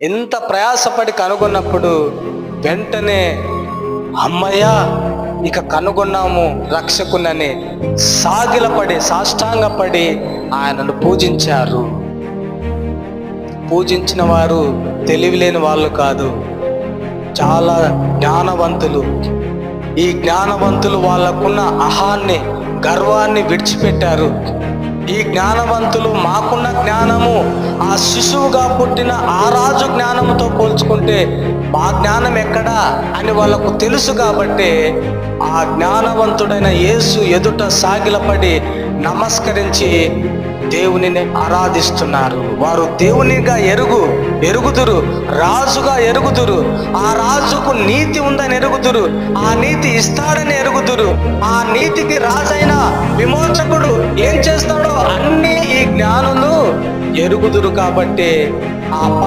ఎంత ప్రయాసపడి కనుగొన్నప్పుడు వెంటనే అమ్మయ్యా ఇక కనుగొన్నాము రక్షకునని సాగిలపడి సాష్టాంగపడి ఆయనను పూజించారు. పూజించిన వారు తెలివిలేని వాళ్ళు కాదు, చాలా జ్ఞానవంతులు. ఈ జ్ఞానవంతులు వాళ్ళకున్న అహాన్ని, గర్వాన్ని విడిచిపెట్టారు. ఈ జ్ఞానవంతులు మాకున్న జ్ఞానము ఆ శిశువుగా పుట్టిన ఆ రాజు జ్ఞానంతో పోల్చుకుంటే మా జ్ఞానం ఎక్కడా అని వాళ్ళకు తెలుసు కాబట్టి ఆ జ్ఞానవంతుడైన యేసు ఎదుట సాగిలపడి నమస్కరించి దేవునిని ఆరాధిస్తున్నారు. వారు దేవునిగా ఎరుగుదురు, రాజుగా ఎరుగుదురు, ఆ రాజుకు నీతి ఉందని ఎరుగుదురు, ఆ నీతి ఇస్తాడని ఎరుగుదురు, ఆ నీతికి రాజైన విమోచకుడు ఏం చేస్తాడో అన్నీ ఈ జ్ఞానులు ఎరుగుదురు. కాబట్టి ఆ